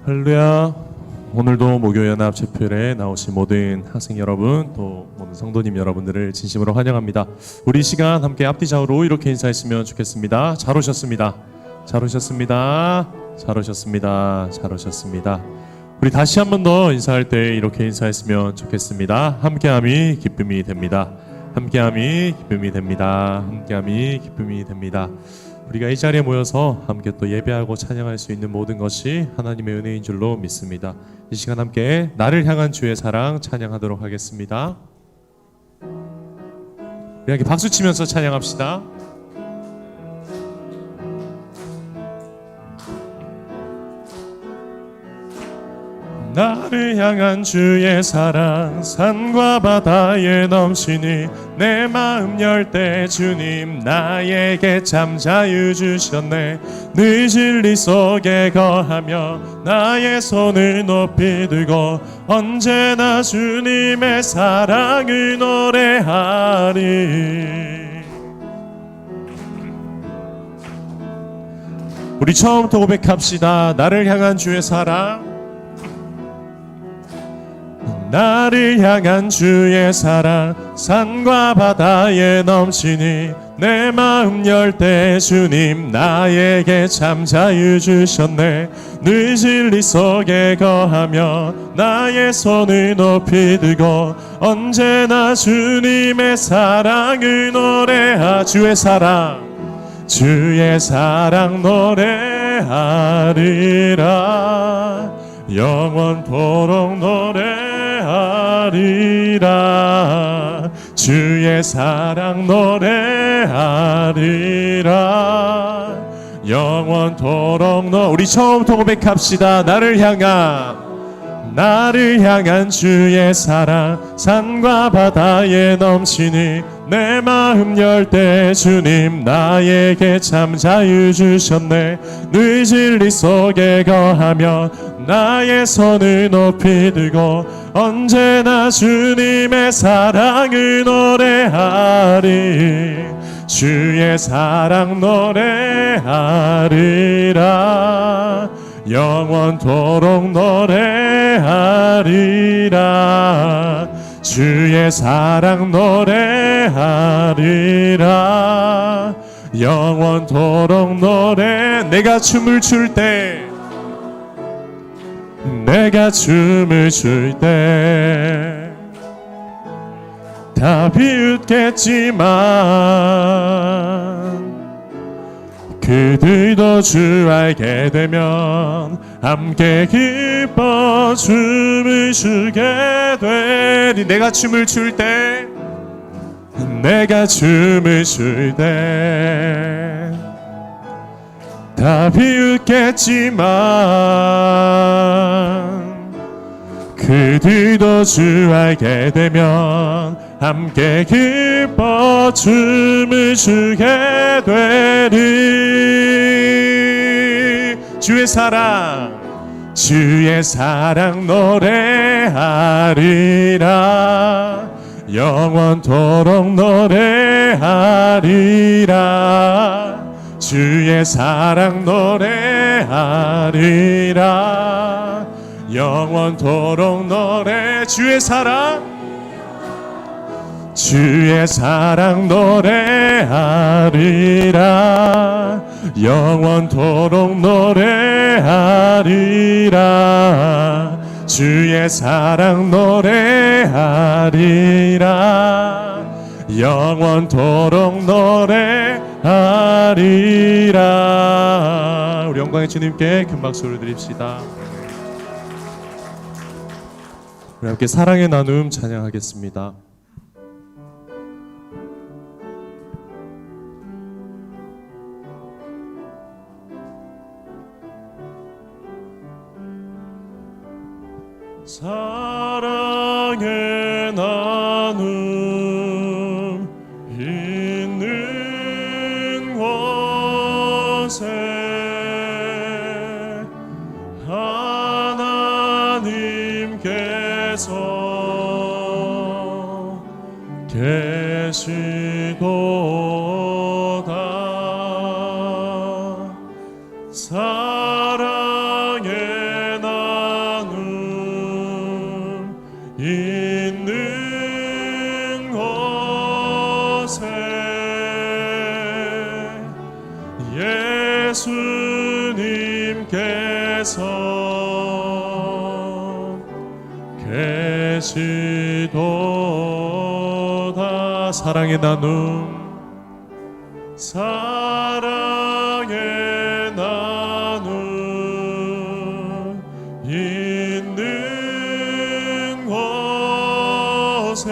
할렐루야. 오늘도 목요연합 제표에 나오신 모든 학생 여러분, 또 모든 성도님 여러분들을 진심으로 환영합니다. 우리 시간 함께 앞뒤 좌우로 이렇게 인사했으면 좋겠습니다. 잘 오셨습니다. 잘 오셨습니다. 잘 오셨습니다. 잘 오셨습니다. 우리 다시 한 번 더 인사할 때 이렇게 인사했으면 좋겠습니다. 함께함이 기쁨이 됩니다. 함께함이 기쁨이 됩니다. 함께함이 기쁨이 됩니다. 우리가 이 자리에 모여서 함께 또 예배하고 찬양할 수 있는 모든 것이 하나님의 은혜인 줄로 믿습니다. 이 시간 함께 나를 향한 주의 사랑 찬양하도록 하겠습니다. 우리 함께 박수 치면서 찬양합시다. 나를 향한 주의 사랑 산과 바다에 넘치니 내 마음 열 때 주님 나에게 참 자유 주셨네. 늘 진리 속에 거하며 나의 손을 높이 들고 언제나 주님의 사랑을 노래하리. 우리 처음부터 고백합시다. 나를 향한 주의 사랑, 나를 향한 주의 사랑 산과 바다에 넘치니 내 마음 열 때 주님 나에게 참 자유 주셨네. 늘 진리 속에 거하며 나의 손을 높이 들고 언제나 주님의 사랑을 노래하. 주의 사랑, 주의 사랑 노래하리라. 영원토록 노래하리라. 주의 사랑 노래하리라. 영원토록 우리 처음부터 고백합시다. 나를 향한 주의 사랑 산과 바다에 넘치니 내 마음 열 때 주님 나에게 참 자유 주셨네. 늘 진리 속에 거하며 나의 손을 높이 들고 언제나 주님의 사랑을 노래하리. 주의 사랑 노래하리라. 영원토록 노래하리라. 주의 사랑 노래하리라. 영원토록 노래. 내가 춤을 출 때 다 비웃겠지만 그들도 주 알게 되면 함께 기뻐 춤을 추게 되니. 내가 춤을 출 때 다 비웃겠지만 그들도 주 알게 되면 함께 기뻐 춤을 추게 되리. 주의 사랑 노래하리라. 영원토록 노래하리라. 주의 사랑 노래하리라. 영원토록 노래. 주의 사랑 노래하리라. 영원토록 노래하리라. 주의 사랑 노래하리라. 영원토록 노래하리라. 우리 영광의 주님께 큰 박수를 드립시다. 우리 함께 사랑의 나눔 찬양하겠습니다. 사랑의 나눔 있는 곳에 하나님께서 계시도다. 사랑의 나눔 계시도다. 사랑의 나눔 사랑의 나눔 있는 곳에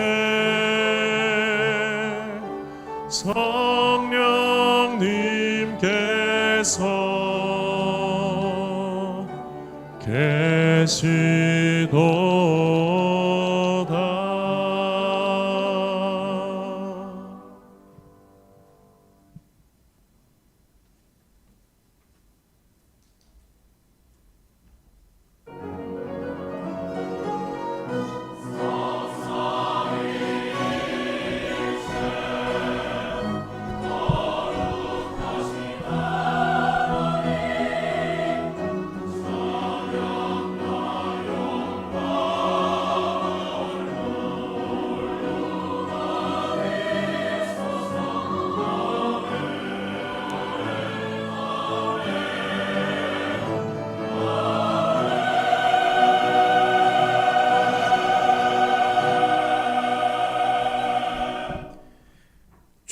성령님께서 계시도다.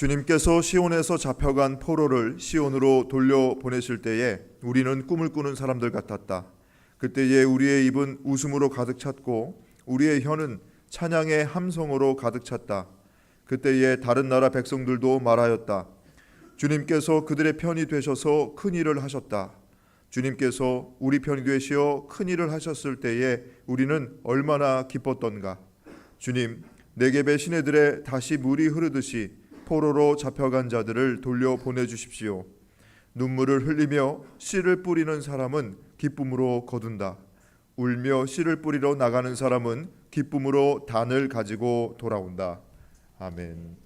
주님께서 시온에서 잡혀간 포로를 시온으로 돌려보내실 때에 우리는 꿈을 꾸는 사람들 같았다. 그때에 우리의 입은 웃음으로 가득 찼고 우리의 혀는 찬양의 함성으로 가득 찼다. 그때에 다른 나라 백성들도 말하였다. 주님께서 그들의 편이 되셔서 큰 일을 하셨다. 주님께서 우리 편이 되시어 큰 일을 하셨을 때에 우리는 얼마나 기뻤던가. 주님, 네겝의 시내들에 다시 물이 흐르듯이 포로로 잡혀간 자들을 돌려보내주십시오. 눈물을 흘리며 씨를 뿌리는 사람은 기쁨으로 거둔다. 울며 씨를 뿌리러 나가는 사람은 기쁨으로 단을 가지고 돌아온다. 아멘.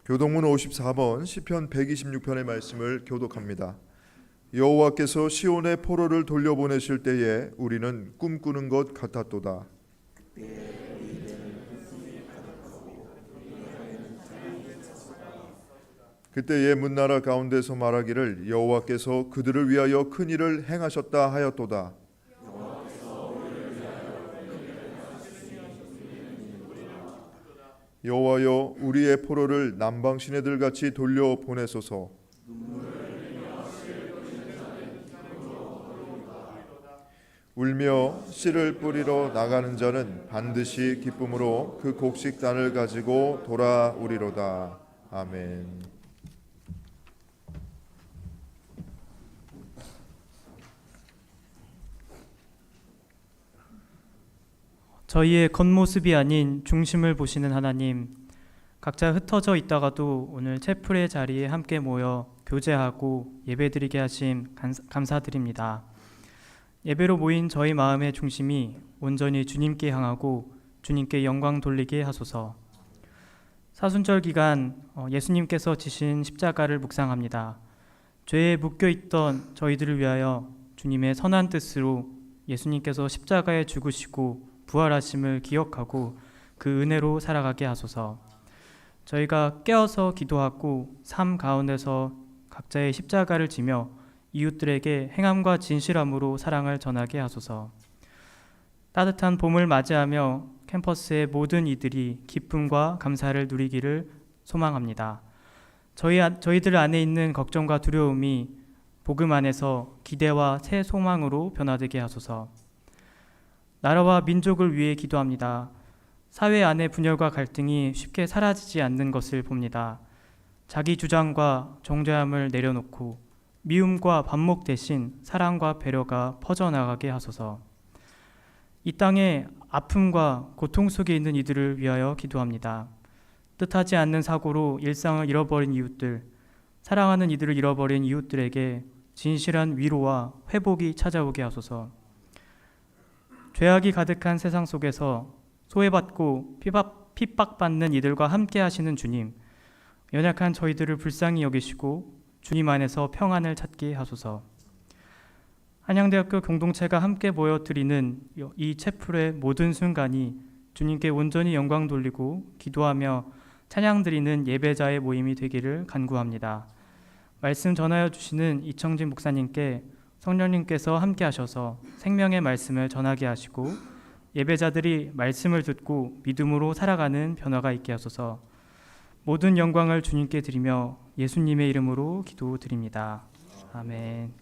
교동문 54번 시편 126편의 말씀을 교독합니다. 여호와께서 시온의 포로를 돌려보내실 때에 우리는 꿈꾸는 것 같았도다. 그때에 문나라 가운데서 말하기를 여호와께서 그들을 위하여 큰 일을 행하셨다 하였도다. 여호와여 우리의 포로를 남방 시내들 같이 돌려 보내소서. 울며 씨를 뿌리러 나가는 자는 반드시 기쁨으로 그 곡식단을 가지고 돌아오리로다. 아멘. 저희의 겉모습이 아닌 중심을 보시는 하나님, 각자 흩어져 있다가도 오늘 채플의 자리에 함께 모여 교제하고 예배드리게 하심 감사드립니다. 예배로 모인 저희 마음의 중심이 온전히 주님께 향하고 주님께 영광 돌리게 하소서. 사순절 기간 예수님께서 지신 십자가를 묵상합니다. 죄에 묶여있던 저희들을 위하여 주님의 선한 뜻으로 예수님께서 십자가에 죽으시고 부활하심을 기억하고 그 은혜로 살아가게 하소서. 저희가 깨어서 기도하고 삶 가운데서 각자의 십자가를 지며 이웃들에게 행함과 진실함으로 사랑을 전하게 하소서. 따뜻한 봄을 맞이하며 캠퍼스의 모든 이들이 기쁨과 감사를 누리기를 소망합니다. 저희들 안에 있는 걱정과 두려움이 복음 안에서 기대와 새 소망으로 변화되게 하소서. 나라와 민족을 위해 기도합니다. 사회 안의 분열과 갈등이 쉽게 사라지지 않는 것을 봅니다. 자기 주장과 정죄함을 내려놓고 미움과 반목 대신 사랑과 배려가 퍼져나가게 하소서. 이 땅에 아픔과 고통 속에 있는 이들을 위하여 기도합니다. 뜻하지 않는 사고로 일상을 잃어버린 이웃들, 사랑하는 이들을 잃어버린 이웃들에게 진실한 위로와 회복이 찾아오게 하소서. 죄악이 가득한 세상 속에서 소외받고 핍박받는 이들과 함께 하시는 주님, 연약한 저희들을 불쌍히 여기시고 주님 안에서 평안을 찾게 하소서. 한양대학교 공동체가 함께 모여 드리는 이 채플의 모든 순간이 주님께 온전히 영광 돌리고 기도하며 찬양 드리는 예배자의 모임이 되기를 간구합니다. 말씀 전하여 주시는 이청진 목사님께 성령님께서 함께 하셔서 생명의 말씀을 전하게 하시고 예배자들이 말씀을 듣고 믿음으로 살아가는 변화가 있게 하소서. 모든 영광을 주님께 드리며 예수님의 이름으로 기도드립니다. 아멘.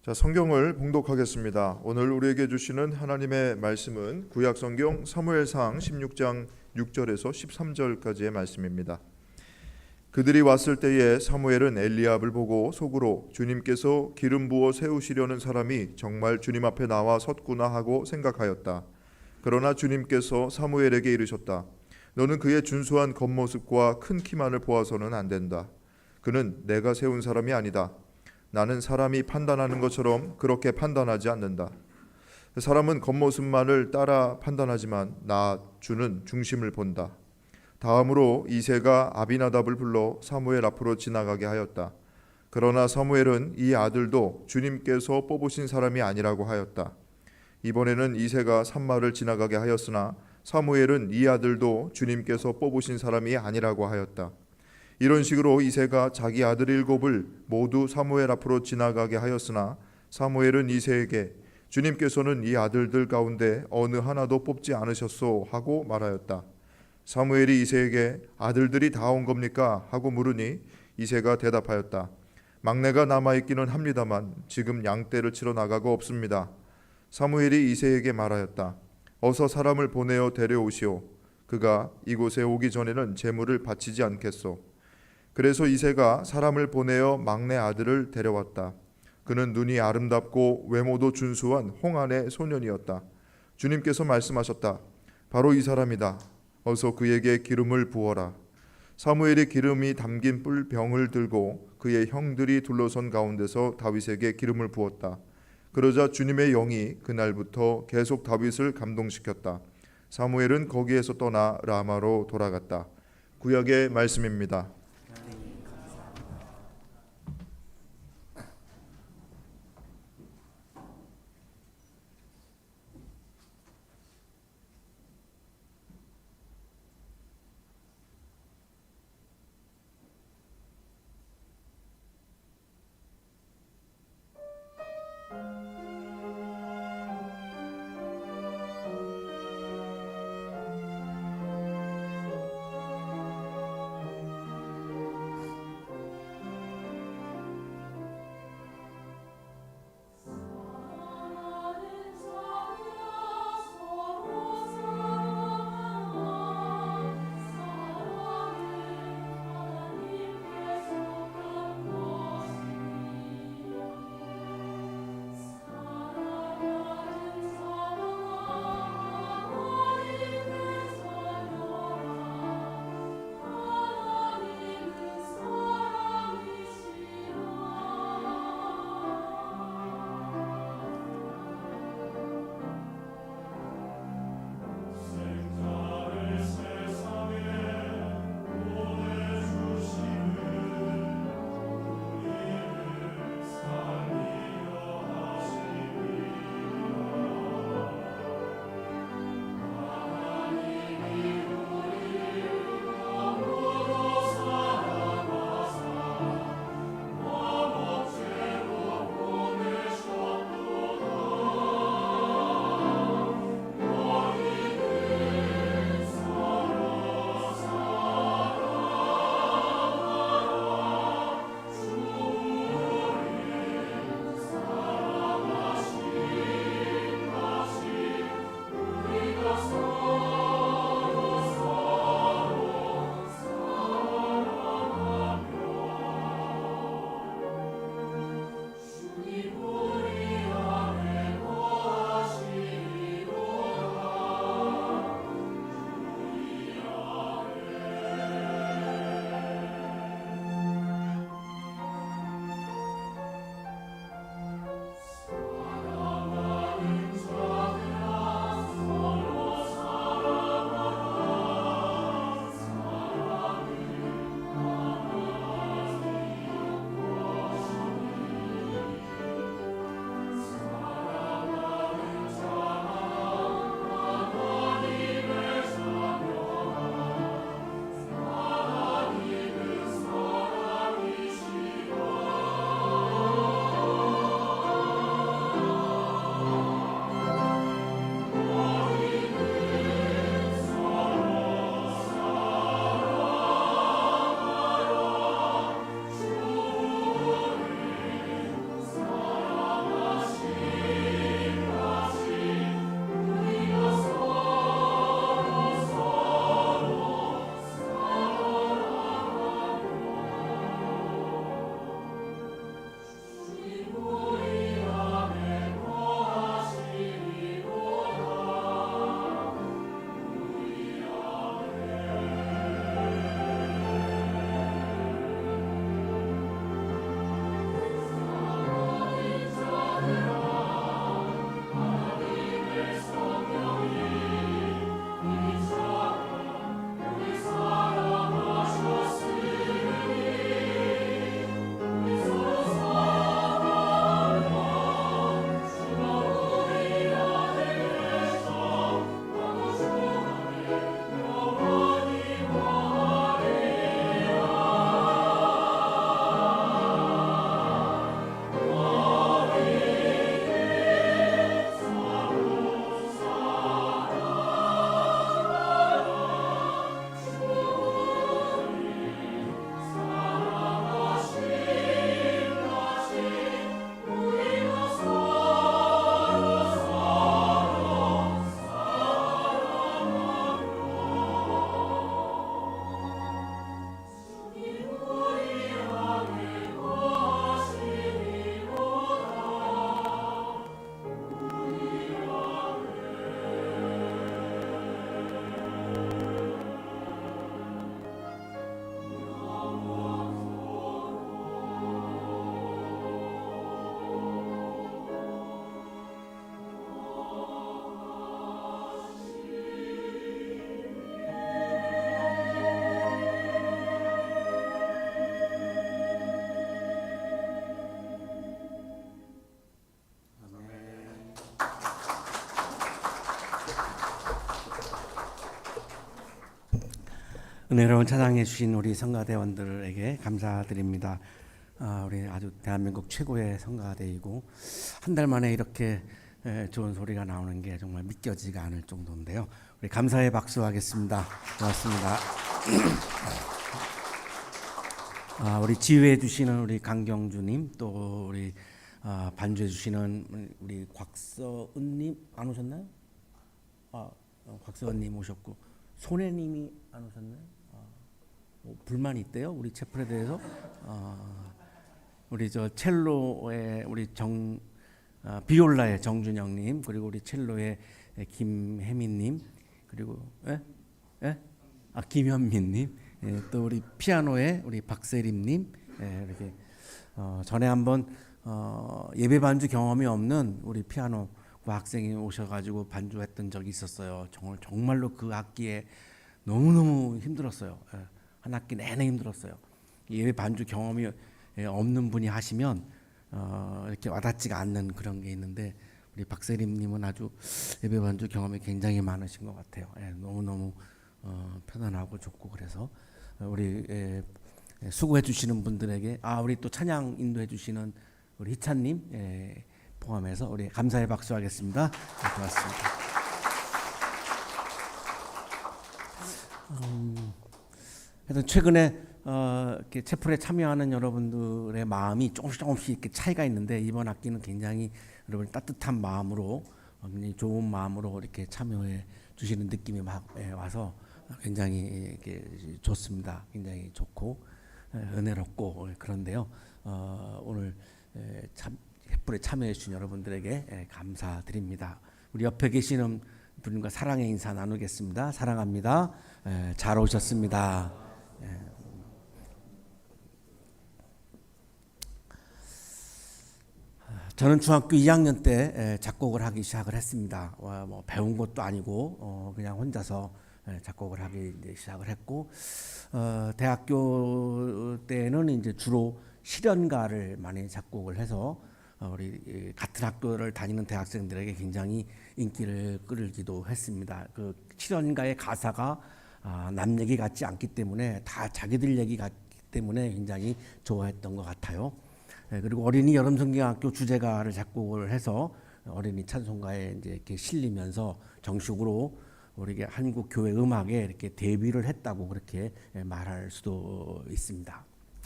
자, 성경을 봉독하겠습니다. 오늘 우리에게 주시는 하나님의 말씀은 구약 성경 사무엘상 16장 6절에서 13절까지의 말씀입니다. 그들이 왔을 때에 사무엘은 엘리압을 보고 속으로 주님께서 기름 부어 세우시려는 사람이 정말 주님 앞에 나와 섰구나 하고 생각하였다. 그러나 주님께서 사무엘에게 이르셨다. 너는 그의 준수한 겉모습과 큰 키만을 보아서는 안 된다. 그는 내가 세운 사람이 아니다. 나는 사람이 판단하는 것처럼 그렇게 판단하지 않는다. 사람은 겉모습만을 따라 판단하지만 나 주는 중심을 본다. 다음으로 이새가 아비나답을 불러 사무엘 앞으로 지나가게 하였다. 그러나 사무엘은 이 아들도 주님께서 뽑으신 사람이 아니라고 하였다. 이번에는 이새가 산마를 지나가게 하였으나 사무엘은 이 아들도 주님께서 뽑으신 사람이 아니라고 하였다. 이런 식으로 이새가 자기 아들 7을 모두 사무엘 앞으로 지나가게 하였으나 사무엘은 이새에게 주님께서는 이 아들들 가운데 어느 하나도 뽑지 않으셨소 하고 말하였다. 사무엘이 이새에게 아들들이 다 온 겁니까? 하고 물으니 이새가 대답하였다. 막내가 남아있기는 합니다만 지금 양떼를 치러 나가고 없습니다. 사무엘이 이새에게 말하였다. 어서 사람을 보내어 데려오시오. 그가 이곳에 오기 전에는 제물을 바치지 않겠소. 그래서 이새가 사람을 보내어 막내 아들을 데려왔다. 그는 눈이 아름답고 외모도 준수한 홍안의 소년이었다. 주님께서 말씀하셨다. 바로 이 사람이다. 어서 그에게 기름을 부어라. 사무엘이 기름이 담긴 뿔병을 들고 그의 형들이 둘러선 가운데서 다윗에게 기름을 부었다. 그러자 주님의 영이 그날부터 계속 다윗을 감동시켰다. 사무엘은 거기에서 떠나 라마로 돌아갔다. 구약의 말씀입니다. 은혜로운 찬양해 주신 우리 성가대원들에게 감사드립니다. 우리 아주 대한민국 최고의 성가대이고 한 달 만에 이렇게 좋은 소리가 나오는 게 정말 믿겨지가 않을 정도인데요. 우리 감사의 박수 하겠습니다. 고맙습니다. 우리 지휘해 주시는 우리 강경주님, 또 우리 반주해 주시는 우리 곽서은님 안 오셨나요? 곽서은님 오셨고 손혜님이 안 오셨나요? 뭐 불만이 있대요. 우리 채플에 대해서. 우리 저 첼로의 우리 비올라의 정준영님, 그리고 우리 첼로의 김혜민님, 그리고 김현민님, 또 우리 피아노의 우리 박세림님, 이렇게 전에 한번 예배 반주 경험이 없는 우리 피아노 학생이 오셔가지고 반주했던 적이 있었어요. 정말로 그 학기에 너무너무 힘들었어요. 한 학기 내내 힘들었어요. 예배 반주 경험이 없는 분이 하시면 이렇게 와닿지가 않는 그런 게 있는데, 우리 박세림님은 아주 예배 반주 경험이 굉장히 많으신 것 같아요. 너무너무 편안하고 좋고, 그래서 우리 수고해 주시는 분들에게 우리 또 찬양 인도해 주시는 우리 희찬님 포함해서 우리 감사의 박수 하겠습니다. 고맙습니다. 하여튼 최근에 이렇게 채플에 참여하는 여러분들의 마음이 조금씩 이렇게 차이가 있는데, 이번 학기는 굉장히 여러분 따뜻한 마음으로, 굉장히 좋은 마음으로 이렇게 참여해 주시는 느낌이 막 와서 굉장히 이렇게 좋습니다. 굉장히 좋고 은혜롭고 그런데요. 오늘 채플에 참여해 주신 여러분들에게 감사드립니다. 우리 옆에 계시는 분과 사랑의 인사 나누겠습니다. 사랑합니다. 잘 오셨습니다. 저는 중학교 2학년 때 작곡을 하기 시작을 했습니다. 뭐 배운 것도 아니고 그냥 혼자서 작곡을 하기 시작을 했고, 대학교 때는 이제 주로 실연가를 많이 작곡을 해서 우리 같은 학교를 다니는 대학생들에게 굉장히 인기를 끌기도 했습니다. 그 실연가의 가사가 남 얘기 같지 않기 때문에 다 자기들 얘기 같기 때문에 굉장히 좋아했던 것 같아요. 그리고 어린이 여름성경학교 주제가를 작곡을 해서 어린이 찬송가에 이제 이렇게 실리면서 정식으로 우리 한국 교회 음악에 이렇게 데뷔를 했다고 그렇게 말할 수도 있습니다.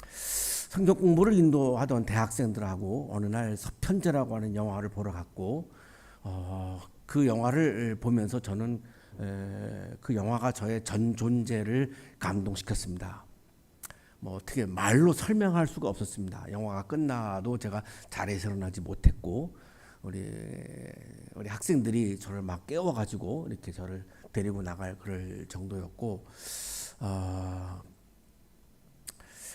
성경 공부를 인도하던 대학생들하고 어느 날 서편제라고 하는 영화를 보러 갔고, 그 영화를 보면서 저는 그 영화가 저의 전 존재를 감동시켰습니다. 뭐 어떻게 말로 설명할 수가 없었습니다. 영화가 끝나도 제가 자리에서 일어나지 못했고, 우리 학생들이 저를 막 깨워가지고 이렇게 저를 데리고 나갈 그럴 정도였고,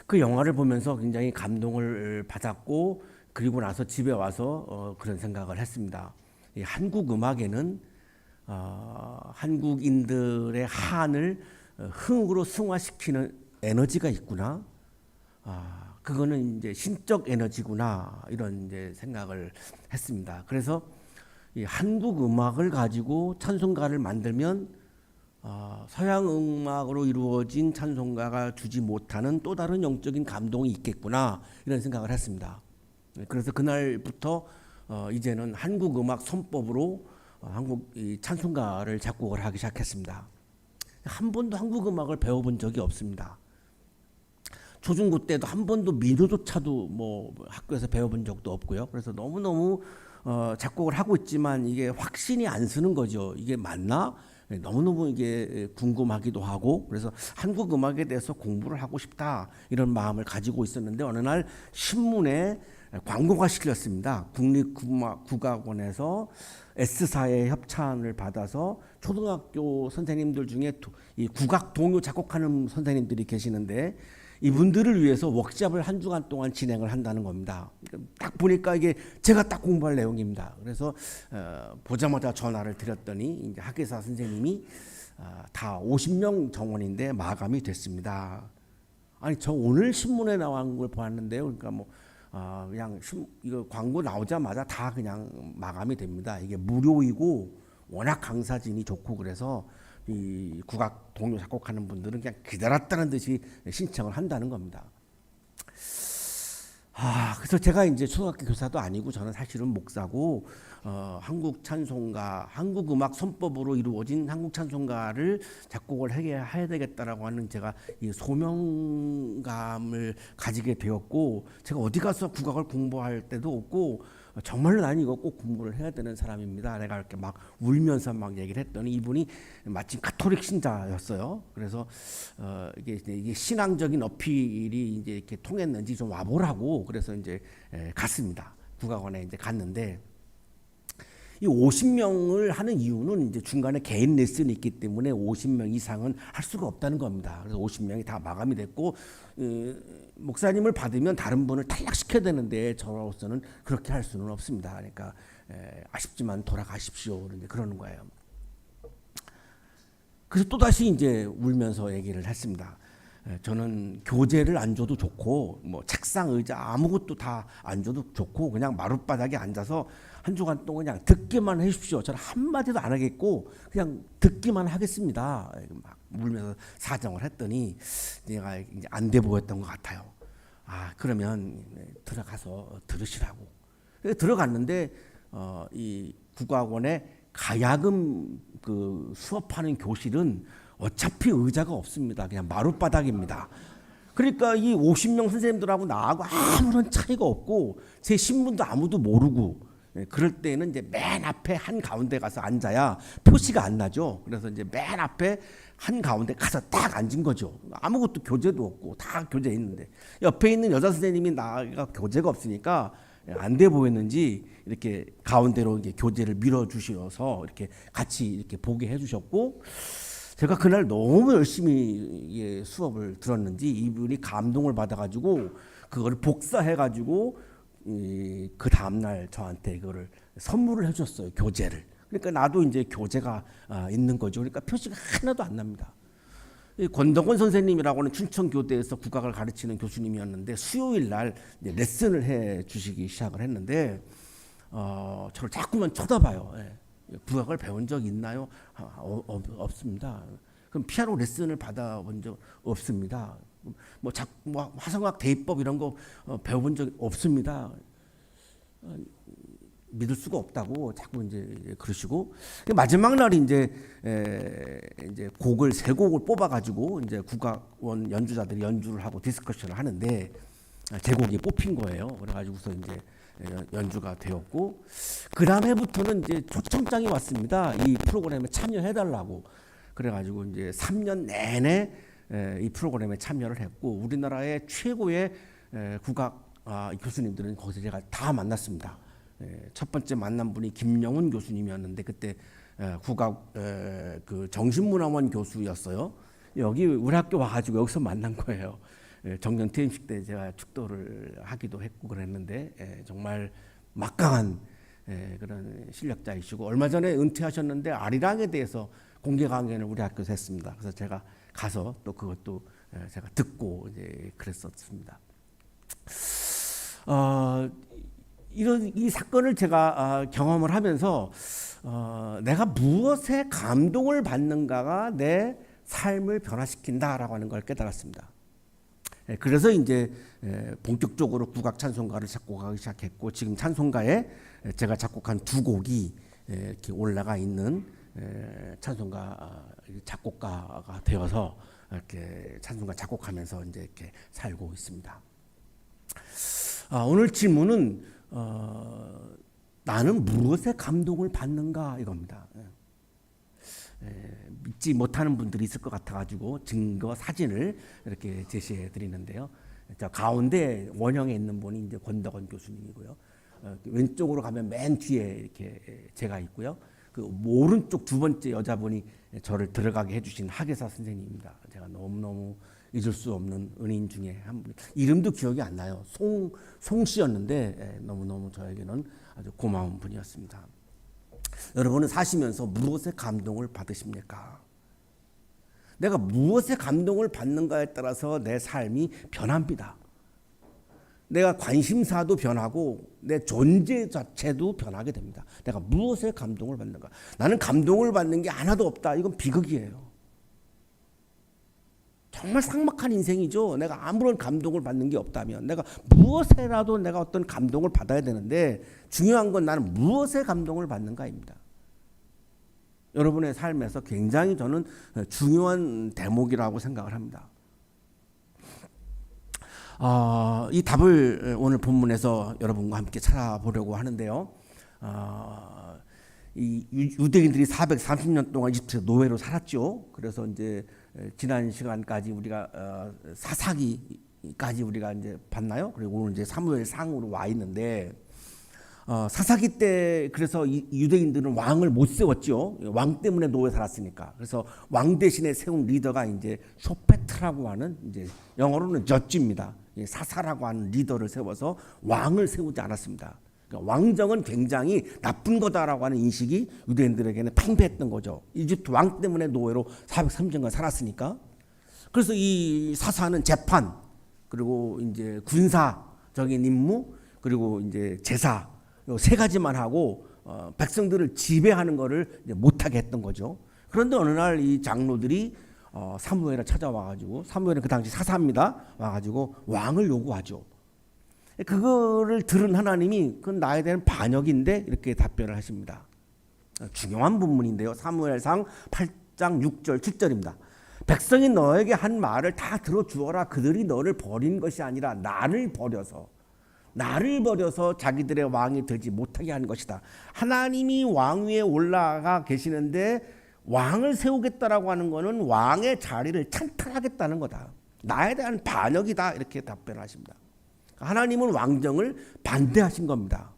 그 영화를 보면서 굉장히 감동을 받았고, 그리고 나서 집에 와서 그런 생각을 했습니다. 이 한국 음악에는 한국인들의 한을 흥으로 승화시키는 에너지가 있구나. 그거는 이제 신적 에너지구나, 이런 이제 생각을 했습니다. 그래서 이 한국 음악을 가지고 찬송가를 만들면 서양 음악으로 이루어진 찬송가가 주지 못하는 또 다른 영적인 감동이 있겠구나, 이런 생각을 했습니다. 그래서 그날부터 이제는 한국 음악 손법으로 한국 찬송가를 작곡을 하기 시작했습니다. 한 번도 한국 음악을 배워본 적이 없습니다. 초중고 때도 한 번도 민요조차도 뭐 학교에서 배워본 적도 없고요. 그래서 너무너무 작곡을 하고 있지만 이게 확신이 안 서는 거죠. 이게 맞나? 너무너무 이게 궁금하기도 하고, 그래서 한국 음악에 대해서 공부를 하고 싶다, 이런 마음을 가지고 있었는데, 어느 날 신문에 광고가 실렸습니다. 국립국악원에서 S사의 협찬을 받아서 초등학교 선생님들 중에 이 국악 동요 작곡하는 선생님들이 계시는데, 이분들을 위해서 워크숍을 한 주간 동안 진행을 한다는 겁니다. 딱 보니까 이게 제가 딱 공부할 내용입니다. 그래서 보자마자 전화를 드렸더니 이제 학예사 선생님이 다 50명 정원인데 마감이 됐습니다. 아니, 저 오늘 신문에 나온 걸 보았는데요. 그러니까 뭐 그냥 이거 광고 나오자마자 다 그냥 마감이 됩니다. 이게 무료이고 워낙 강사진이 좋고, 그래서 이 국악 동요 작곡하는 분들은 그냥 기다렸다는 듯이 신청을 한다는 겁니다. 그래서 제가 이제 초등학교 교사도 아니고 저는 사실은 목사고 한국 찬송가, 한국 음악 손법으로 이루어진 한국 찬송가를 작곡을 해야 되겠다라고 하는 제가 이 소명감을 가지게 되었고, 제가 어디 가서 국악을 공부할 때도 없고 정말로 나는 이거 꼭 공부를 해야 되는 사람입니다. 내가 이렇게 막 울면서 막 얘기를 했더니 이분이 마침 가톨릭 신자였어요. 그래서 이게 신앙적인 어필이 이제 이렇게 통했는지 좀 와보라고 그래서 이제 갔습니다. 국악원에 이제 갔는데, 이 50명을 하는 이유는 이제 중간에 개인 레슨이 있기 때문에 50명 이상은 할 수가 없다는 겁니다. 그래서 50명이 다 마감이 됐고, 목사님을 받으면 다른 분을 탈락시켜야 되는데 저로서는 그렇게 할 수는 없습니다. 그러니까 아쉽지만 돌아가십시오. 이제 그러는 거예요. 그래서 또 다시 이제 울면서 얘기를 했습니다. 저는 교재를 안 줘도 좋고 뭐 책상 의자 아무것도 다 안 줘도 좋고 그냥 마룻바닥에 앉아서 한 주간 동안 그냥 듣기만 해주십시오. 저는 한마디도 안 하겠고 그냥 듣기만 하겠습니다. 막 울면서 사정을 했더니 내가 이제 안 돼 보였던 것 같아요. 그러면 들어가서 들으시라고. 그래서 들어갔는데 이 국악원의 가야금 그 수업하는 교실은 어차피 의자가 없습니다. 그냥 마룻바닥입니다. 그러니까 이 50명 선생님들하고 나하고 아무런 차이가 없고 제 신분도 아무도 모르고, 그럴 때는 이제 맨 앞에 한 가운데 가서 앉아야 표시가 안 나죠. 그래서 이제 맨 앞에 한 가운데 가서 딱 앉은 거죠. 아무것도 교재도 없고 다 교재 있는데 옆에 있는 여자 선생님이 나가 교재가 없으니까 안 돼 보였는지 이렇게 가운데로 이렇게 교재를 밀어 주셔서 이렇게 같이 이렇게 보게 해 주셨고, 제가 그날 너무 열심히 수업을 들었는지 이분이 감동을 받아가지고 그거를 복사해가지고 그 다음날 저한테 그거를 선물을 해줬어요. 교재를. 그러니까 나도 이제 교재가 있는 거죠. 그러니까 표시가 하나도 안 납니다. 권덕원 선생님이라고는 춘천교대에서 국악을 가르치는 교수님이었는데 수요일 날 레슨을 해 주시기 시작을 했는데 저를 자꾸만 쳐다봐요. 국악을 배운 적 있나요? 없습니다. 그럼 피아노 레슨을 받아본 적 없습니다. 뭐 화성학 대입법 이런 거 배워본 적 없습니다. 믿을 수가 없다고 자꾸 이제 그러시고, 마지막 날이 이제 곡을 세 곡을 뽑아가지고 이제 국악원 연주자들이 연주를 하고 디스커션을 하는데 제 곡이 뽑힌 거예요. 그래가지고서 이제 연주가 되었고, 그 다음해부터는 이제 초청장이 왔습니다. 이 프로그램에 참여해달라고. 그래가지고 이제 3년 내내 이 프로그램에 참여를 했고, 우리나라의 최고의 국악 교수님들은 거기서 제가 다 만났습니다. 첫 번째 만난 분이 김영훈 교수님이었는데 그때 국악 그 정신문화원 교수였어요. 여기 우리 학교 와가지고 여기서 만난 거예요. 정년 퇴임식 때 제가 축도를 하기도 했고 그랬는데 정말 막강한 그런 실력자이시고, 얼마 전에 은퇴하셨는데 아리랑에 대해서 공개 강연을 우리 학교에서 했습니다. 그래서 제가 가서 또 그것도 제가 듣고 이제 그랬었습니다. 이런 이 사건을 제가 경험을 하면서 내가 무엇에 감동을 받는가가 내 삶을 변화시킨다라고 하는 걸 깨달았습니다. 그래서 이제 본격적으로 국악 찬송가를 작곡하기 시작했고, 지금 찬송가에 제가 작곡한 두 곡이 이렇게 올라가 있는 찬송가 작곡가가 되어서 이렇게 찬송가 작곡하면서 이제 이렇게 살고 있습니다. 오늘 질문은 나는 무엇에 감동을 받는가 이겁니다. 믿지 못하는 분들이 있을 것 같아가지고 증거 사진을 이렇게 제시해 드리는데요. 저 가운데 원형에 있는 분이 이제 권덕원 교수님이고요. 왼쪽으로 가면 맨 뒤에 이렇게 제가 있고요. 그 오른쪽 두 번째 여자분이 저를 들어가게 해주신 학예사 선생님입니다. 제가 너무너무 잊을 수 없는 은인 중에 한 분. 이름도 기억이 안 나요. 송 씨였는데 너무너무 저에게는 아주 고마운 분이었습니다. 여러분은 사시면서 무엇에 감동을 받으십니까? 내가 무엇에 감동을 받는가에 따라서 내 삶이 변합니다. 내가 관심사도 변하고 내 존재 자체도 변하게 됩니다. 내가 무엇에 감동을 받는가? 나는 감동을 받는 게 하나도 없다. 이건 비극이에요. 정말 삭막한 인생이죠. 내가 아무런 감동을 받는 게 없다면 내가 무엇에라도 내가 어떤 감동을 받아야 되는데 중요한 건 나는 무엇에 감동을 받는가입니다. 여러분의 삶에서 굉장히 저는 중요한 대목이라고 생각을 합니다. 이 답을 오늘 본문에서 여러분과 함께 찾아보려고 하는데요. 이 유대인들이 430년 동안 이집트에서 노예로 살았죠. 그래서 이제 지난 시간까지 우리가 사사기까지 우리가 이제 봤나요? 그리고 오늘 이제 사무엘상으로 와 있는데 사사기 때 그래서 유대인들은 왕을 못 세웠죠. 왕 때문에 노예 살았으니까. 그래서 왕 대신에 세운 리더가 이제 소페트라고 하는 이제 영어로는 저지입니다. 사사라고 하는 리더를 세워서 왕을 세우지 않았습니다. 그러니까 왕정은 굉장히 나쁜 거다라고 하는 인식이 유대인들에게는 팽배했던 거죠. 이집트 왕 때문에 노예로 430년 살았으니까. 그래서 이 사사는 재판 그리고 이제 군사적인 임무 그리고 이제 제사 요 세 가지만 하고 백성들을 지배하는 것을 못하게 했던 거죠. 그런데 어느 날 이 장로들이 사무엘을 찾아와가지고 사무엘은 그 당시 사사입니다. 와가지고 왕을 요구하죠. 그거를 들은 하나님이 그건 나에 대한 반역인데 이렇게 답변을 하십니다. 중요한 본문인데요. 사무엘상 8장 6절 7절입니다. 백성이 너에게 한 말을 다 들어주어라. 그들이 너를 버린 것이 아니라 나를 버려서 자기들의 왕이 되지 못하게 한 것이다. 하나님이 왕 위에 올라가 계시는데 왕을 세우겠다라고 하는 것은 왕의 자리를 찬탈하겠다는 거다. 나에 대한 반역이다. 이렇게 답변하십니다. 하나님은 왕정을 반대하신 겁니다.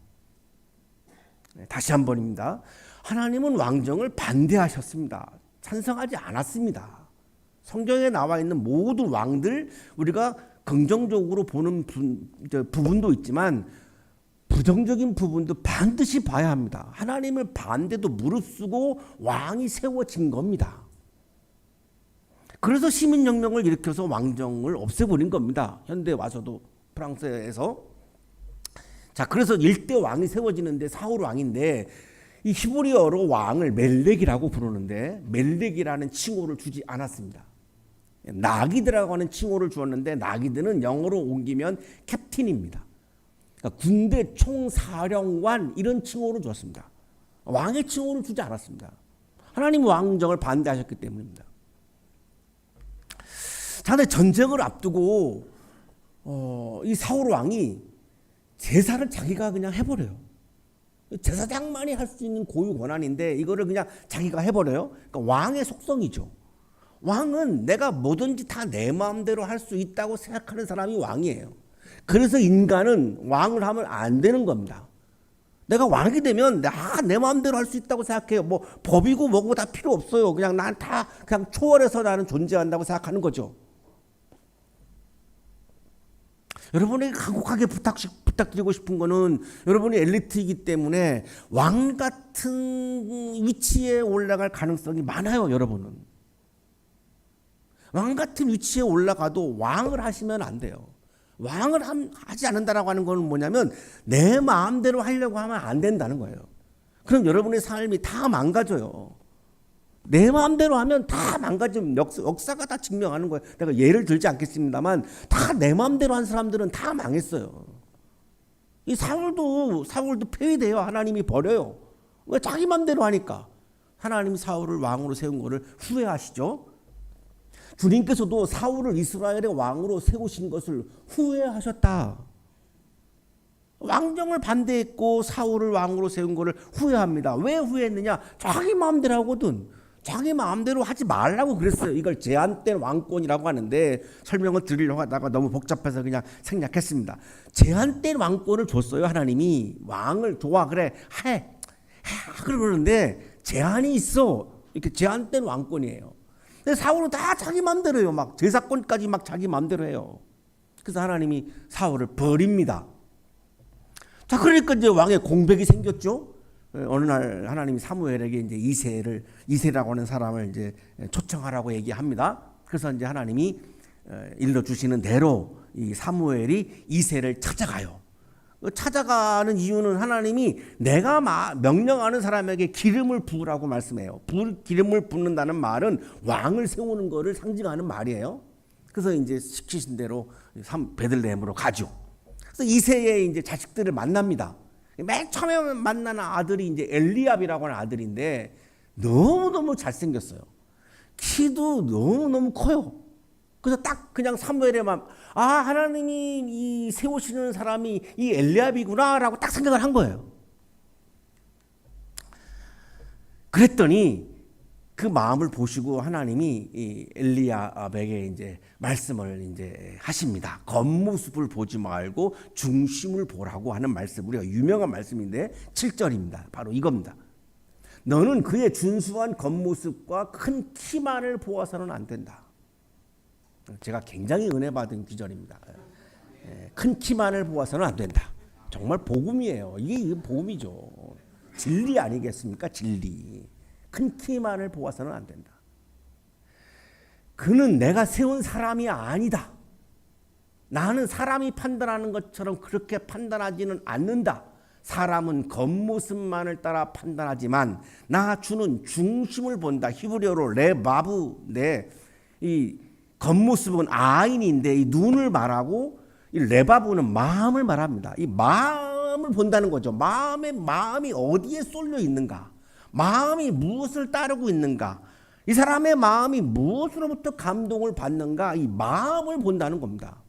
다시 한 번입니다. 하나님은 왕정을 반대하셨습니다. 찬성하지 않았습니다. 성경에 나와 있는 모든 왕들 우리가 긍정적으로 보는 부분도 있지만 부정적인 부분도 반드시 봐야 합니다. 하나님을 반대도 무릅쓰고 왕이 세워진 겁니다. 그래서 시민혁명을 일으켜서 왕정을 없애버린 겁니다. 현대에 와서도 프랑스에서. 자, 그래서 일대 왕이 세워지는데 사울 왕인데 이 히브리어로 왕을 멜렉이라고 부르는데 멜렉이라는 칭호를 주지 않았습니다. 나기드라고 하는 칭호를 주었는데 나기드는 영어로 옮기면 캡틴입니다. 그러니까 군대 총사령관 이런 칭호를 줬습니다. 왕의 칭호를 주지 않았습니다. 하나님 왕정을 반대하셨기 때문입니다. 자, 근데 전쟁을 앞두고 이 사울 왕이 제사를 자기가 그냥 해버려요. 제사장만이 할 수 있는 고유 권한인데 이거를 그냥 자기가 해버려요. 그러니까 왕의 속성이죠. 왕은 내가 뭐든지 다 내 마음대로 할 수 있다고 생각하는 사람이 왕이에요. 그래서 인간은 왕을 하면 안 되는 겁니다. 내가 왕이 되면 내 마음대로 할 수 있다고 생각해요. 뭐 법이고 뭐고 다 필요 없어요. 그냥 난 다 그냥 초월해서 나는 존재한다고 생각하는 거죠. 여러분에게 간곡하게 부탁드리고 싶은 거는 여러분이 엘리트이기 때문에 왕 같은 위치에 올라갈 가능성이 많아요. 여러분은. 왕 같은 위치에 올라가도 왕을 하시면 안 돼요. 왕을 하지 않는다라고 하는 건 뭐냐면 내 마음대로 하려고 하면 안 된다는 거예요. 그럼 여러분의 삶이 다 망가져요. 내 마음대로 하면 다 망가지면 역사가 다 증명하는 거예요. 내가 예를 들지 않겠습니다만 다 내 마음대로 한 사람들은 다 망했어요. 이 사울도 폐위돼요. 하나님이 버려요. 왜? 자기 마음대로 하니까. 하나님이 사울을 왕으로 세운 거를 후회하시죠. 주님께서도 사울을 이스라엘의 왕으로 세우신 것을 후회하셨다. 왕정을 반대했고 사울을 왕으로 세운 것을 후회합니다. 왜 후회했느냐? 자기 마음대로 하거든. 자기 마음대로 하지 말라고 그랬어요. 이걸 제한된 왕권이라고 하는데 설명을 드리려고 하다가 너무 복잡해서 그냥 생략했습니다. 제한된 왕권을 줬어요. 하나님이. 왕을 좋아 그래 해 그러는데 제한이 있어. 이렇게 제한된 왕권이에요. 근데 사울은 다 자기 마음대로 해요. 막 제사권까지 막 자기 마음대로 해요. 그래서 하나님이 사울을 버립니다. 자, 그러니까 이제 왕의 공백이 생겼죠. 어느 날 하나님이 사무엘에게 이제 이세라고 하는 사람을 이제 초청하라고 얘기합니다. 그래서 이제 하나님이 일러 주시는 대로 이 사무엘이 이새를 찾아가요. 찾아가는 이유는 하나님이 내가 명령하는 사람에게 기름을 부으라고 말씀해요. 기름을 붓는다는 말은 왕을 세우는 것을 상징하는 말이에요. 그래서 이제 시키신 대로 베들레헴으로 가죠. 그래서 이새의 이제 자식들을 만납니다. 맨 처음에 만나는 아들이 이제 엘리압이라고 하는 아들인데 너무너무 잘생겼어요. 키도 너무너무 커요. 그래서 딱 그냥 사무엘에만 하나님이 이 세우시는 사람이 이 엘리압이구나라고 딱 생각을 한 거예요. 그랬더니 그 마음을 보시고 하나님이 이 엘리압에게 이제 말씀을 이제 하십니다. 겉모습을 보지 말고 중심을 보라고 하는 말씀, 우리가 유명한 말씀인데 7절입니다. 바로 이겁니다. 너는 그의 준수한 겉모습과 큰 키만을 보아서는 안 된다. 제가 굉장히 은혜 받은 기절입니다. 큰 키만을 보아서는 안 된다. 정말 복음이에요. 이게 복음이죠. 진리 아니겠습니까? 진리. 큰 키만을 보아서는 안 된다. 그는 내가 세운 사람이 아니다. 나는 사람이 판단하는 것처럼 그렇게 판단하지는 않는다. 사람은 겉모습만을 따라 판단하지만 나 주는 중심을 본다. 히브리어로 레바브, 이 겉모습은 아인인데 이 눈을 말하고 이 레바브는 마음을 말합니다. 이 마음을 본다는 거죠. 마음이 어디에 쏠려 있는가? 마음이 무엇을 따르고 있는가? 이 사람의 마음이 무엇으로부터 감동을 받는가? 이 마음을 본다는 겁니다.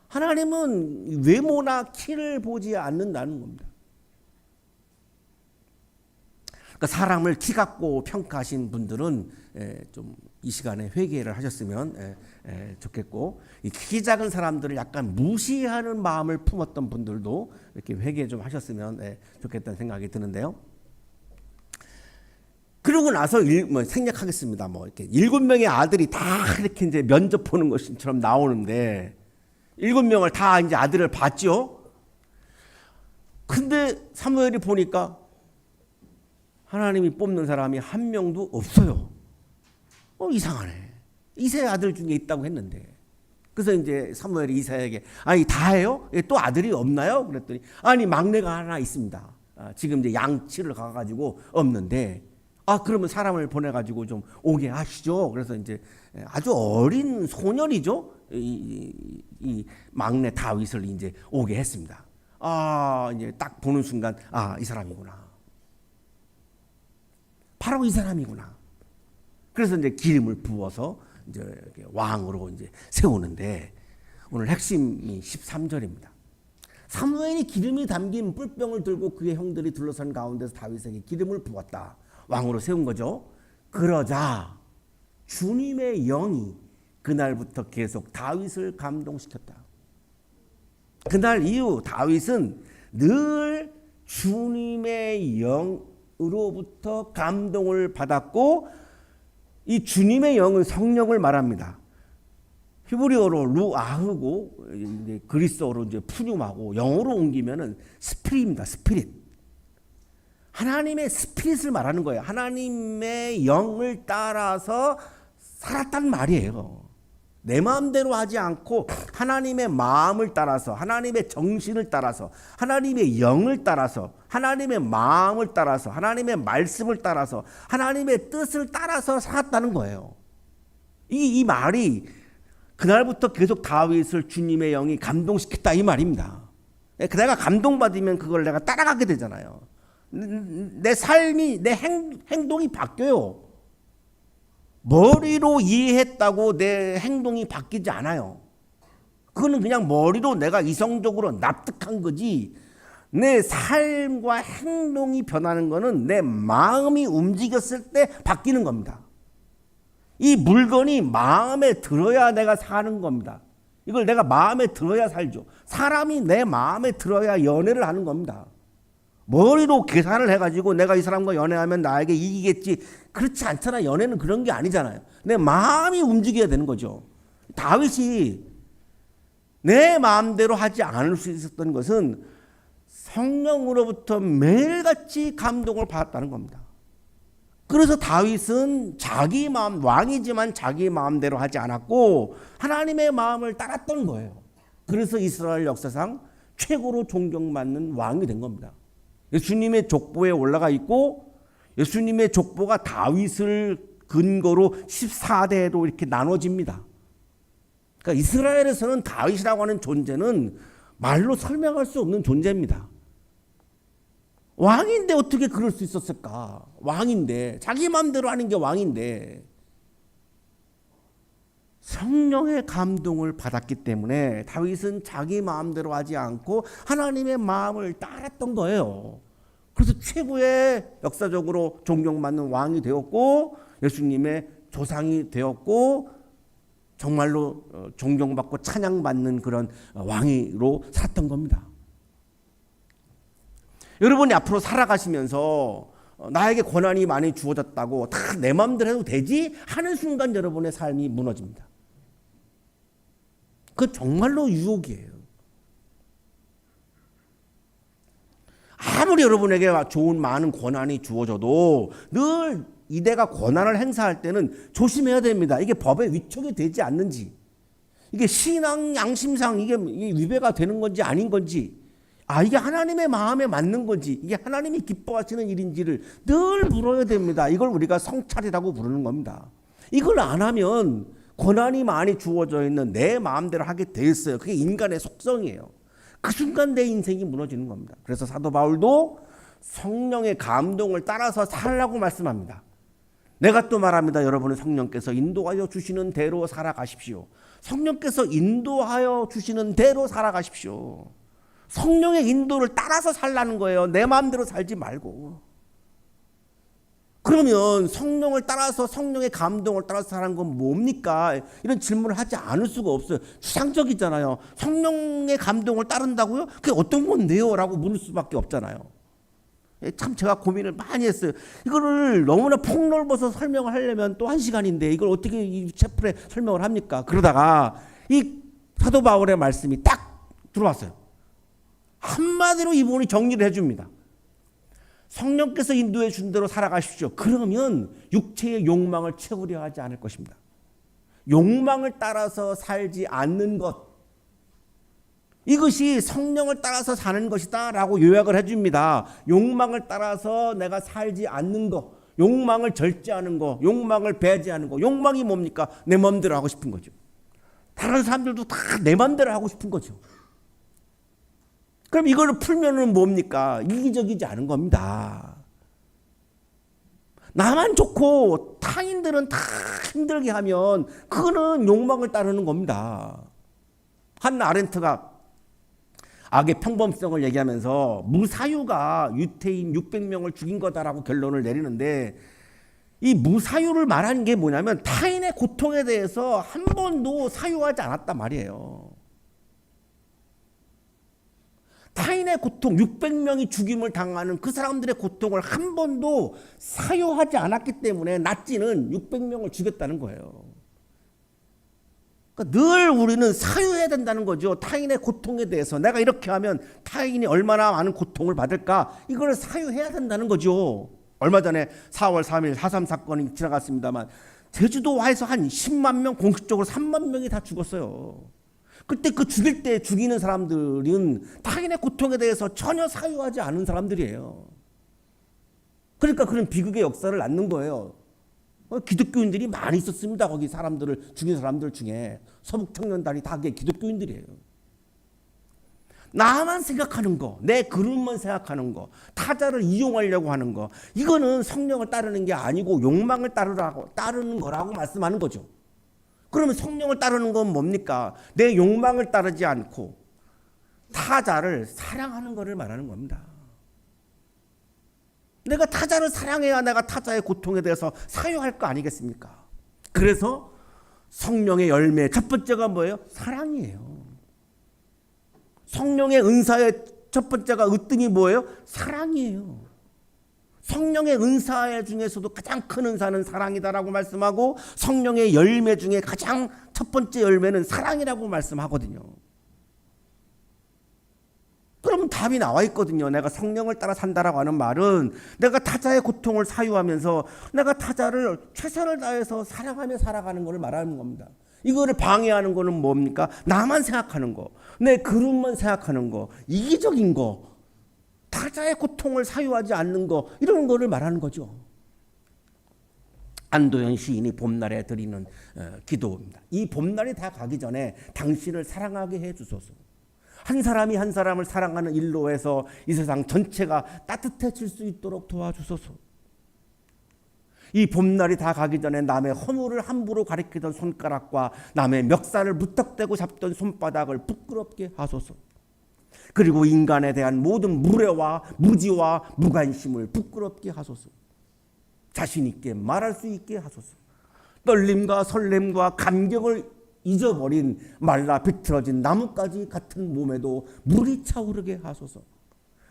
하나님은 외모나 키를 보지 않는다는 겁니다. 그러니까 사람을 키 갖고 평가하신 분들은 좀 이 시간에 회개를 하셨으면 좋겠고, 이 키 작은 사람들을 약간 무시하는 마음을 품었던 분들도 이렇게 회개 좀 하셨으면 좋겠다는 생각이 드는데요. 그러고 나서 생략하겠습니다. 이렇게 7명의 아들이 다 이렇게 이제 면접 보는 것처럼 나오는데 7명을 다 이제 아들을 봤죠. 근데 사무엘이 보니까 하나님이 뽑는 사람이 한 명도 없어요. 이상하네. 이새 아들 중에 있다고 했는데. 그래서 이제 사무엘이 이사야에게 아니 다예요? 또 아들이 없나요? 그랬더니 아니 막내가 하나 있습니다. 지금 이제 양치를 가가지고 없는데 그러면 사람을 보내가지고 좀 오게 하시죠. 그래서 이제 아주 어린 소년이죠. 이 막내 다윗을 이제 오게 했습니다. 이제 딱 보는 순간 이 사람이구나. 바로 이 사람이구나. 그래서 이제 기름을 부어서 이제 왕으로 이제 세우는데 오늘 핵심이 13절입니다. 사무엘이 기름이 담긴 뿔병을 들고 그의 형들이 둘러싼 가운데서 다윗에게 기름을 부었다. 왕으로 세운 거죠. 그러자 주님의 영이 그날부터 계속 다윗을 감동시켰다. 그날 이후 다윗은 늘 주님의 영으로부터 감동을 받았고, 이 주님의 영은 성령을 말합니다. 히브리어로 루아흐고 그리스어로 이제 푸뇽하고 영어로 옮기면은 스피릿입니다. 스피릿. 하나님의 스피릿을 말하는 거예요. 하나님의 영을 따라서 살았단 말이에요. 내 마음대로 하지 않고 하나님의 마음을 따라서, 하나님의 정신을 따라서, 하나님의 영을 따라서, 하나님의 마음을 따라서, 하나님의 말씀을 따라서, 하나님의 뜻을 따라서 살았다는 거예요. 이 말이 그날부터 계속 다윗을 주님의 영이 감동시켰다 이 말입니다. 내가 감동받으면 그걸 내가 따라가게 되잖아요. 내 삶이, 내 행동이 바뀌어요. 머리로 이해했다고 내 행동이 바뀌지 않아요. 그거는 그냥 머리로 내가 이성적으로 납득한 거지, 내 삶과 행동이 변하는 거는 내 마음이 움직였을 때 바뀌는 겁니다. 이 물건이 마음에 들어야 내가 사는 겁니다. 이걸 내가 마음에 들어야 살죠. 사람이 내 마음에 들어야 연애를 하는 겁니다. 머리로 계산을 해가지고 내가 이 사람과 연애하면 나에게 이기겠지, 그렇지 않잖아. 연애는 그런 게 아니잖아요. 내 마음이 움직여야 되는 거죠. 다윗이 내 마음대로 하지 않을 수 있었던 것은 성령으로부터 매일같이 감동을 받았다는 겁니다. 그래서 다윗은 자기 마음, 왕이지만 자기 마음대로 하지 않았고 하나님의 마음을 따랐던 거예요. 그래서 이스라엘 역사상 최고로 존경받는 왕이 된 겁니다. 예수님의 족보에 올라가 있고 예수님의 족보가 다윗을 근거로 14대로 이렇게 나눠집니다. 그러니까 이스라엘에서는 다윗이라고 하는 존재는 말로 설명할 수 없는 존재입니다. 왕인데 어떻게 그럴 수 있었을까? 왕인데, 자기 마음대로 하는 게 왕인데. 성령의 감동을 받았기 때문에 다윗은 자기 마음대로 하지 않고 하나님의 마음을 따랐던 거예요. 그래서 최고의 역사적으로 존경받는 왕이 되었고 예수님의 조상이 되었고 정말로 존경받고 찬양받는 그런 왕으로 살았던 겁니다. 여러분이 앞으로 살아가시면서 나에게 권한이 많이 주어졌다고 다 내 마음대로 해도 되지 하는 순간 여러분의 삶이 무너집니다. 그 정말로 유혹이에요. 아무리 여러분에게 좋은 많은 권한이 주어져도 늘 이대가 권한을 행사할 때는 조심해야 됩니다. 이게 법에 위촉이 되지 않는지, 이게 신앙 양심상 이게 위배가 되는 건지 아닌 건지, 이게 하나님의 마음에 맞는 건지, 이게 하나님이 기뻐하시는 일인지를 늘 물어야 됩니다. 이걸 우리가 성찰이라고 부르는 겁니다. 이걸 안 하면 권한이 많이 주어져 있는 내 마음대로 하게 돼 있어요. 그게 인간의 속성이에요. 그 순간 내 인생이 무너지는 겁니다. 그래서 사도 바울도 성령의 감동을 따라서 살라고 말씀합니다. 내가 또 말합니다. 여러분은 성령께서 인도하여 주시는 대로 살아가십시오. 성령께서 인도하여 주시는 대로 살아가십시오. 성령의 인도를 따라서 살라는 거예요. 내 마음대로 살지 말고. 그러면 성령을 따라서 성령의 감동을 따라서 사는 건 뭡니까? 이런 질문을 하지 않을 수가 없어요. 추상적이잖아요. 성령의 감동을 따른다고요? 그게 어떤 건데요? 라고 물을 수밖에 없잖아요. 참 제가 고민을 많이 했어요. 이거를 너무나 폭넓어서 설명을 하려면 또 1시간인데 이걸 어떻게 이 채플에 설명을 합니까? 그러다가 이 사도 바울의 말씀이 딱 들어왔어요. 한마디로 이분이 정리를 해줍니다. 성령께서 인도해 준 대로 살아가십시오. 그러면 육체의 욕망을 채우려 하지 않을 것입니다. 욕망을 따라서 살지 않는 것, 이것이 성령을 따라서 사는 것이다 라고 요약을 해줍니다. 욕망을 따라서 내가 살지 않는 것, 욕망을 절제하는 것, 욕망을 배제하는 것. 욕망이 뭡니까? 내 마음대로 하고 싶은 거죠. 다른 사람들도 다 내 마음대로 하고 싶은 거죠. 그럼 이걸 풀면은 뭡니까? 이기적이지 않은 겁니다. 나만 좋고 타인들은 다 힘들게 하면 그거는 욕망을 따르는 겁니다. 한나 아렌트가 악의 평범성을 얘기하면서 무사유가 유태인 600명을 죽인 거다라고 결론을 내리는데, 이 무사유를 말하는 게 뭐냐면 타인의 고통에 대해서 한 번도 사유하지 않았단 말이에요. 타인의 고통, 600명이 죽임을 당하는 그 사람들의 고통을 한 번도 사유하지 않았기 때문에 나치는 600명을 죽였다는 거예요. 그러니까 늘 우리는 사유해야 된다는 거죠. 타인의 고통에 대해서 내가 이렇게 하면 타인이 얼마나 많은 고통을 받을까, 이걸 사유해야 된다는 거죠. 얼마 전에 4월 3일 4.3 사건이 지나갔습니다만 제주도에서 한 10만 명, 공식적으로 3만 명이 다 죽었어요. 그때 그 죽일 때 죽이는 사람들은 타인의 고통에 대해서 전혀 사유하지 않은 사람들이에요. 그러니까 그런 비극의 역사를 낳는 거예요. 기독교인들이 많이 있었습니다. 거기 사람들을 죽인 사람들 중에 서북청년단이 다 기독교인들이에요. 나만 생각하는 거, 내 그릇만 생각하는 거, 타자를 이용하려고 하는 거, 이거는 성령을 따르는 게 아니고 욕망을 따르는 거라고 말씀하는 거죠. 그러면 성령을 따르는 건 뭡니까? 내 욕망을 따르지 않고 타자를 사랑하는 것을 말하는 겁니다. 내가 타자를 사랑해야 내가 타자의 고통에 대해서 사유할 거 아니겠습니까? 그래서 성령의 열매 첫 번째가 뭐예요? 사랑이에요. 성령의 은사의 첫 번째가 으뜸이 뭐예요? 사랑이에요. 성령의 은사 중에서도 가장 큰 은사는 사랑이다라고 말씀하고 성령의 열매 중에 가장 첫 번째 열매는 사랑이라고 말씀하거든요. 그러면 답이 나와 있거든요. 내가 성령을 따라 산다라고 하는 말은 내가 타자의 고통을 사유하면서 내가 타자를 최선을 다해서 사랑하며 살아가는 것을 말하는 겁니다. 이거를 방해하는 거는 뭡니까? 나만 생각하는 거, 내 그룹만 생각하는 거, 이기적인 거, 타자의 고통을 사유하지 않는 거, 이런 거를 말하는 거죠. 안도현 시인이 봄날에 드리는 기도입니다. 이 봄날이 다 가기 전에 당신을 사랑하게 해주소서. 한 사람이 한 사람을 사랑하는 일로 해서 이 세상 전체가 따뜻해질 수 있도록 도와주소서. 이 봄날이 다 가기 전에 남의 허물을 함부로 가리키던 손가락과 남의 멱살을 무턱대고 잡던 손바닥을 부끄럽게 하소서. 그리고 인간에 대한 모든 무례와 무지와 무관심을 부끄럽게 하소서. 자신 있게 말할 수 있게 하소서. 떨림과 설렘과 감격을 잊어버린 말라 비틀어진 나뭇가지 같은 몸에도 물이 차오르게 하소서.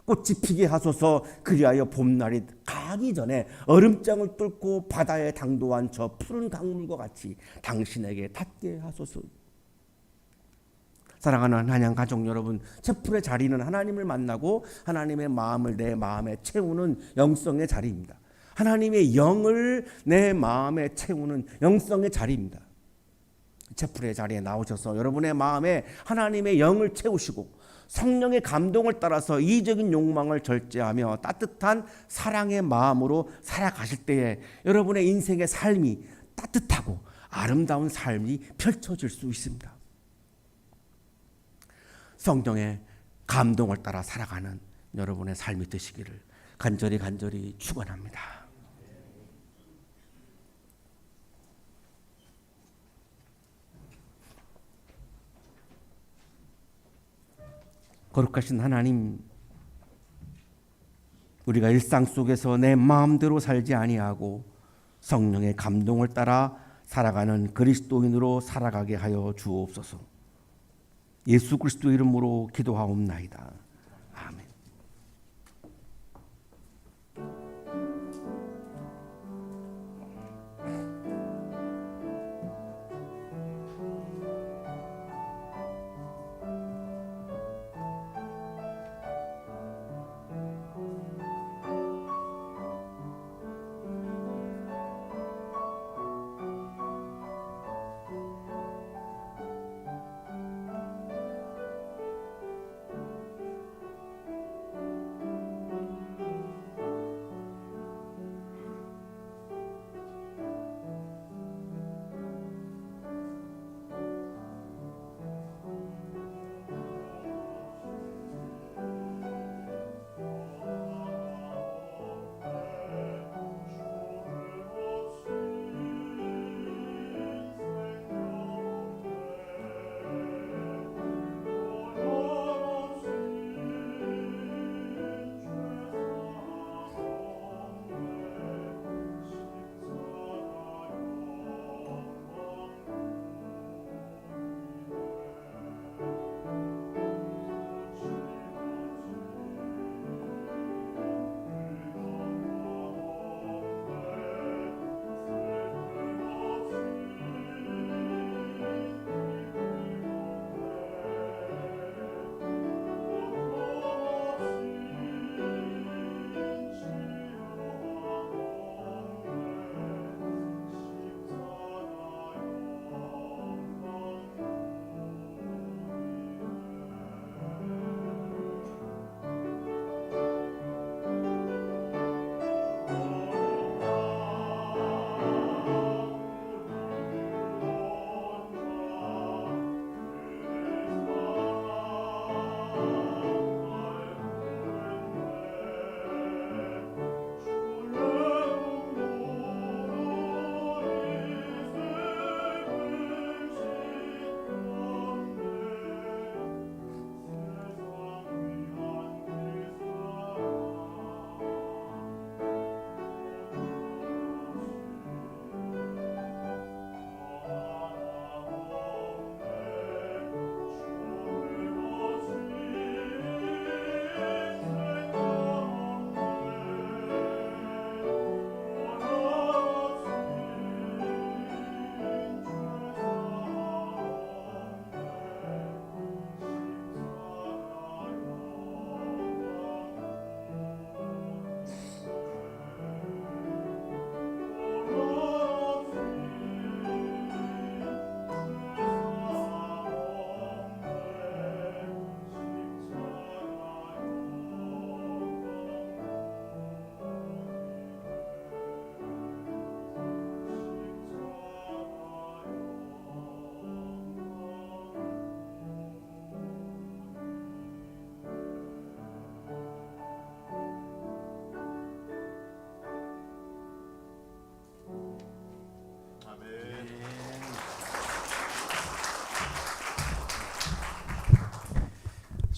꽃이 피게 하소서. 그리하여 봄날이 가기 전에 얼음장을 뚫고 바다에 당도한 저 푸른 강물과 같이 당신에게 닿게 하소서. 사랑하는 한양 가족 여러분, 채플의 자리는 하나님을 만나고 하나님의 마음을 내 마음에 채우는 영성의 자리입니다. 하나님의 영을 내 마음에 채우는 영성의 자리입니다. 채플의 자리에 나오셔서 여러분의 마음에 하나님의 영을 채우시고 성령의 감동을 따라서 이적인 욕망을 절제하며 따뜻한 사랑의 마음으로 살아가실 때에 여러분의 인생의 삶이 따뜻하고 아름다운 삶이 펼쳐질 수 있습니다. 성령의 감동을 따라 살아가는 여러분의 삶이 되시기를 간절히 축원합니다. 거룩하신 하나님, 우리가 일상 속에서 내 마음대로 살지 아니하고 성령의 감동을 따라 살아가는 그리스도인으로 살아가게 하여 주옵소서. 예수 그리스도 이름으로 기도하옵나이다. 아멘.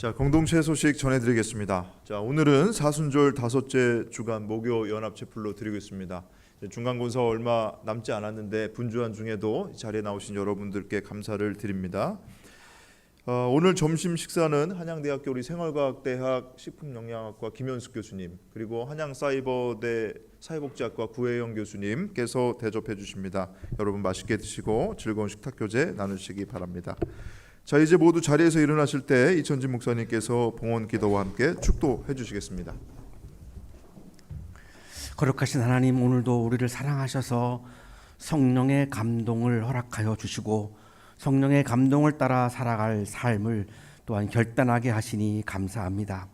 자, 공동체 소식 전해드리겠습니다. 자, 오늘은 사순절 다섯째 주간 목요 연합 채플로 드리고 있습니다. 중간고사 얼마 남지 않았는데 분주한 중에도 자리에 나오신 여러분들께 감사를 드립니다. 오늘 점심 식사는 한양대학교 우리 생활과학대학 식품영양학과 김현숙 교수님, 그리고 한양사이버대 사회복지학과 구혜영 교수님께서 대접해 주십니다. 여러분 맛있게 드시고 즐거운 식탁교제 나누시기 바랍니다. 자, 이제 모두 자리에서 일어나실 때 이천진 목사님께서 봉헌 기도와 함께 축도해 주시겠습니다. 거룩하신 하나님, 오늘도 우리를 사랑하셔서 성령의 감동을 허락하여 주시고 성령의 감동을 따라 살아갈 삶을 또한 결단하게 하시니 감사합니다.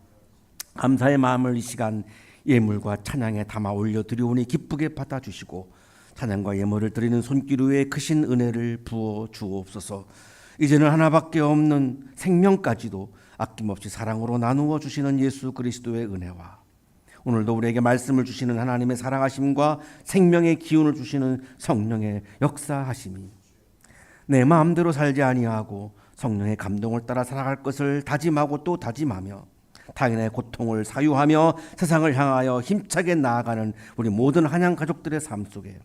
감사의 마음을 이 시간 예물과 찬양에 담아 올려드리오니 기쁘게 받아주시고 찬양과 예물을 드리는 손길 위에 크신 은혜를 부어 주옵소서. 이제는 하나밖에 없는 생명까지도 아낌없이 사랑으로 나누어 주시는 예수 그리스도의 은혜와 오늘도 우리에게 말씀을 주시는 하나님의 사랑하심과 생명의 기운을 주시는 성령의 역사하심이 내 마음대로 살지 아니하고 성령의 감동을 따라 살아갈 것을 다짐하고 또 다짐하며 타인의 고통을 사유하며 세상을 향하여 힘차게 나아가는 우리 모든 한양 가족들의 삶 속에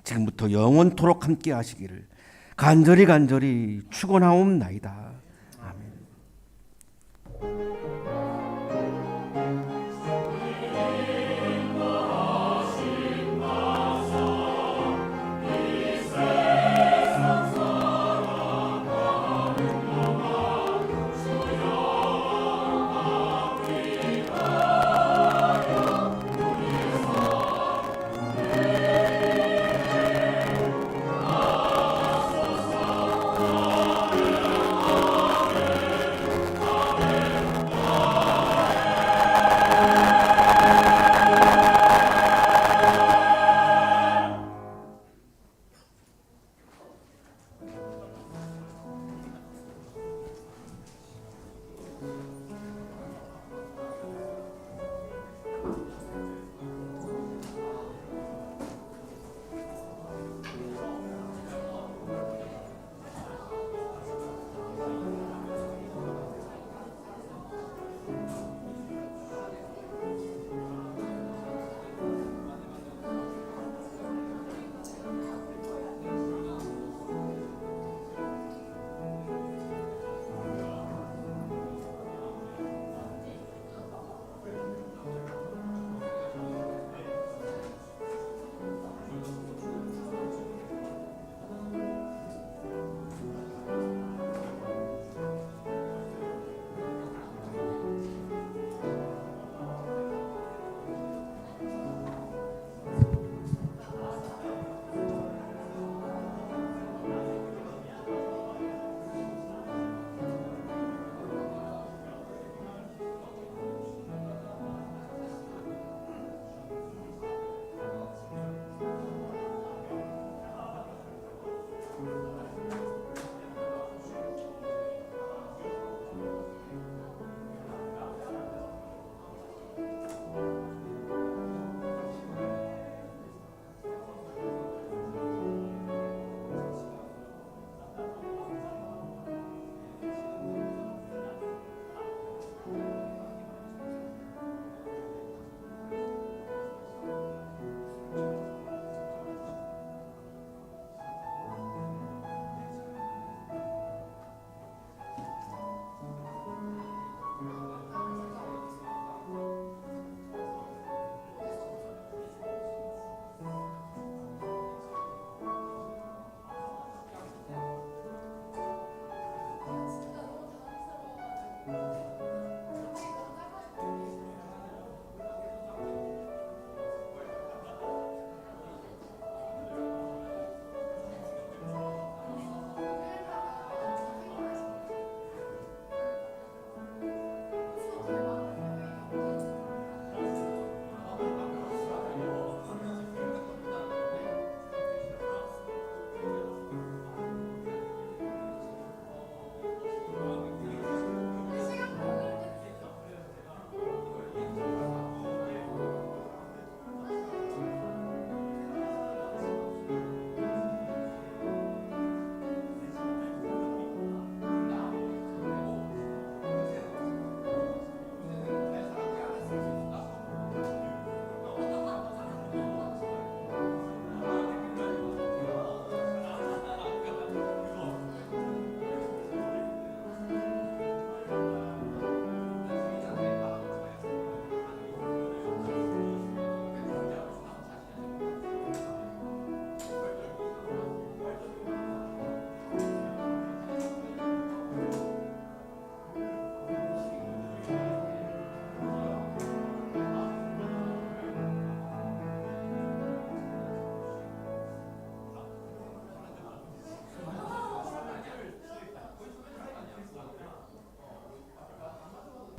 지금부터 영원토록 함께 하시기를 간절히 축원하옵나이다.